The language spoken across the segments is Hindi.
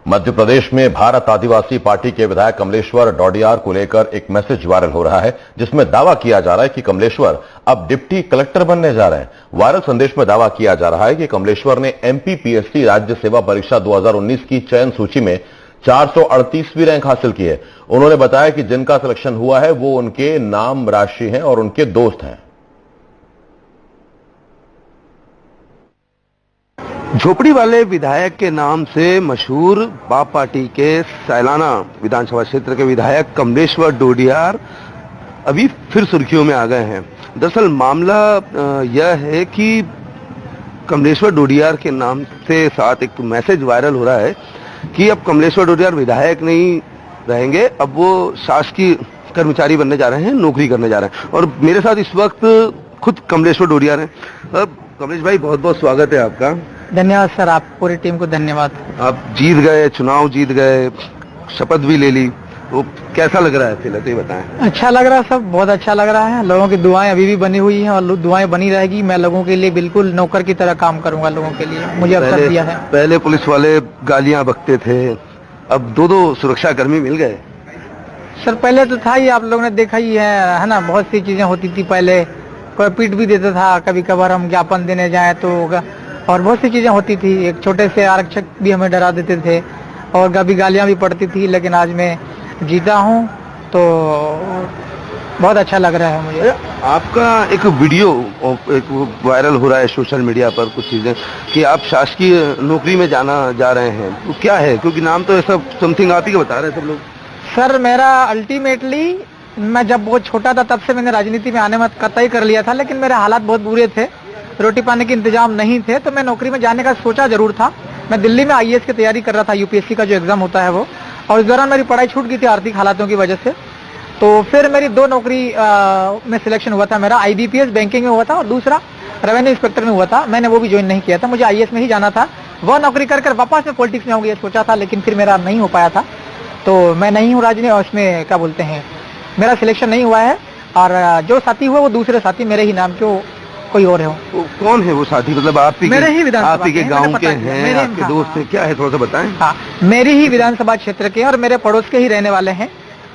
मध्य प्रदेश में भारत आदिवासी पार्टी के विधायक कमलेश्वर डोडियार को लेकर एक मैसेज वायरल हो रहा है, जिसमें दावा किया जा रहा है कि कमलेश्वर अब डिप्टी कलेक्टर बनने जा रहे हैं। वायरल संदेश में दावा किया जा रहा है कि कमलेश्वर ने एमपीपीएससी राज्य सेवा परीक्षा 2019 की चयन सूची में 438वीं रैंक हासिल की है। उन्होंने बताया कि जिनका सिलेक्शन हुआ है वो उनके नाम राशि हैं और उनके दोस्त हैं। झोपड़ी वाले विधायक के नाम से मशहूर बाप पार्टी के सैलाना विधानसभा क्षेत्र के विधायक कमलेश्वर डोडियार अभी फिर सुर्खियों में आ गए हैं। दरअसल मामला यह है कि कमलेश्वर डोडियार के नाम से साथ एक मैसेज वायरल हो रहा है कि अब कमलेश्वर डोडियार विधायक नहीं रहेंगे, अब वो शासकीय कर्मचारी बनने जा रहे हैं, नौकरी करने जा रहे हैं। और मेरे साथ इस वक्त खुद कमलेश्वर डोडियार हैं। अब कमलेश भाई, बहुत बहुत स्वागत है आपका। धन्यवाद सर, आप पूरी टीम को धन्यवाद। आप जीत गए, चुनाव जीत गए, शपथ भी ले ली, तो कैसा लग रहा है फिर ये बताएं। अच्छा लग रहा है, सब बहुत अच्छा लग रहा है। लोगों की दुआएं अभी भी बनी हुई हैं और दुआएं बनी रहेगी। मैं लोगों के लिए बिल्कुल नौकर की तरह काम करूंगा, लोगों के लिए मुझे अवसर दिया है। पहले पुलिस वाले गालियां बकते थे, अब दो सुरक्षा कर्मी मिल गए। सर पहले तो था ही, आप लोगों ने देखा ही है ना, बहुत सी चीजें होती थी पहले। कोई पीट भी देता था, कभी कभार हम ज्ञापन देने जाए तो, और बहुत सी चीजें होती थी। एक छोटे से आरक्षक भी हमें डरा देते थे और कभी गालियां भी पड़ती थी। लेकिन आज मैं जीता हूं तो बहुत अच्छा लग रहा है मुझे। आपका एक वीडियो एक वायरल हो रहा है सोशल मीडिया पर, कुछ चीजें कि आप शासकीय नौकरी में जा रहे हैं, तो क्या है? क्योंकि नाम तो ऐसा समथिंग आप ही का बता रहे हैं सब लोग। सर मेरा अल्टीमेटली, मैं जब बहुत छोटा था तब से मैंने राजनीति में आने में कतई कर लिया था, लेकिन मेरे हालात बहुत बुरे थे, रोटी पानी के इंतजाम नहीं थे, तो मैं नौकरी में जाने का सोचा जरूर था। मैं दिल्ली में आईएएस की तैयारी कर रहा था, यूपीएससी का जो एग्जाम होता है वो, और इस दौरान मेरी पढ़ाई छूट गई थी आर्थिक हालातों की वजह से। तो फिर मेरी दो नौकरी में सिलेक्शन हुआ था मेरा, आईबीपीएस बैंकिंग में हुआ था और दूसरा रेवेन्यू इंस्पेक्टर में हुआ था। मैंने वो भी ज्वाइन नहीं किया था, मुझे आईएएस में ही जाना था। वह नौकरी कर वापस में पॉलिटिक्स में आऊंगी सोचा था, लेकिन फिर मेरा नहीं हो पाया था। तो मैं नहीं हूँ राजनीति, और उसमें क्या बोलते हैं, मेरा सिलेक्शन नहीं हुआ है। और जो साथी हुआ वो दूसरे साथी मेरे ही नाम के, कोई और है। कौन है वो साथी? मतलब आप ही मेरे ही विधानसभा के गांव के हैं, आपके दोस्त हैं, क्या है थोड़ा सा बताएं। हाँ, मेरे ही विधानसभा क्षेत्र के और मेरे पड़ोस के ही रहने वाले हैं,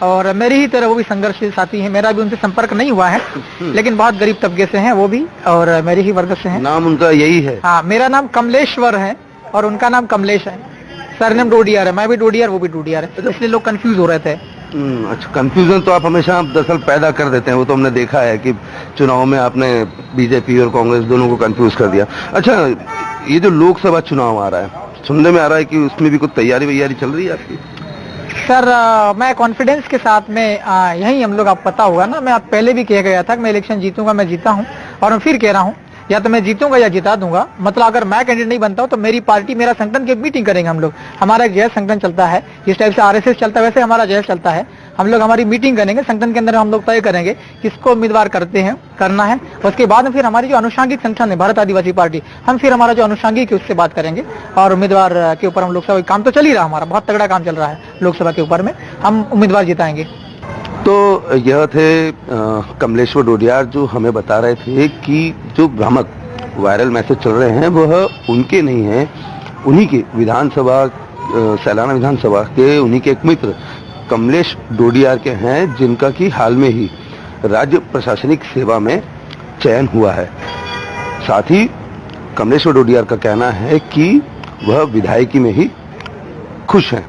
और मेरी ही तरह वो भी संघर्षशील साथी है। मेरा भी उनसे संपर्क नहीं हुआ है, लेकिन बहुत गरीब तबके से हैं वो भी, और मेरे ही वर्ग से हैं। नाम उनका यही है? हाँ, मेरा नाम कमलेश्वर है और उनका नाम कमलेश है। सरनेम डोडियार है, मैं भी डोडियार, वो भी डोडियार है, इसलिए लोग कंफ्यूज हो रहे थे। अच्छा, कंफ्यूजन तो आप हमेशा दरअसल पैदा कर देते हैं, वो तो हमने देखा है कि चुनाव में आपने बीजेपी और कांग्रेस दोनों को कंफ्यूज कर दिया। अच्छा, ये जो लोकसभा चुनाव आ रहा है, सुनने में आ रहा है कि उसमें भी कुछ तैयारी वैयारी चल रही है आपकी? सर मैं कॉन्फिडेंस के साथ में यही हम लोग, आप पता होगा ना, मैं पहले भी कह गया था कि मैं इलेक्शन जीतूंगा, मैं जीता हूं, और मैं फिर कह रहा हूं, या तो मैं जीतूंगा या जिता दूंगा। मतलब अगर मैं कैंडिडेट नहीं बनता हूं तो मेरी पार्टी, मेरा संगठन की मीटिंग करेंगे हम लोग। हमारा एक जय संगठन चलता है, जिस टाइप से आरएसएस चलता है वैसे हमारा जय चलता है। हम लोग हमारी मीटिंग करेंगे, संगठन के अंदर हम लोग तय करेंगे किसको उम्मीदवार करना है। उसके बाद में फिर हमारी जो अनुषांगिक संगठन है भारत आदिवासी पार्टी, हम फिर हमारा जो अनुषांगिक है उससे बात करेंगे, और उम्मीदवार के ऊपर हम लोकसभा काम तो चल ही रहा, हमारा बहुत तगड़ा काम चल रहा है लोकसभा के ऊपर में, हम उम्मीदवार जिताएंगे। तो यह थे कमलेश्वर डोडियार, जो हमें बता रहे थे कि जो भ्रामक वायरल मैसेज चल रहे हैं वह उनके नहीं हैं, उन्हीं के विधानसभा, सैलाना विधानसभा के उन्हीं के एक मित्र कमलेश डोडियार के हैं, जिनका कि हाल में ही राज्य प्रशासनिक सेवा में चयन हुआ है। साथ ही कमलेश्वर डोडियार का कहना है कि वह विधायकी में ही खुश हैं।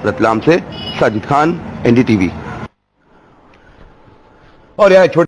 रतलाम से साजिद खान, एनडीटीवी। और यह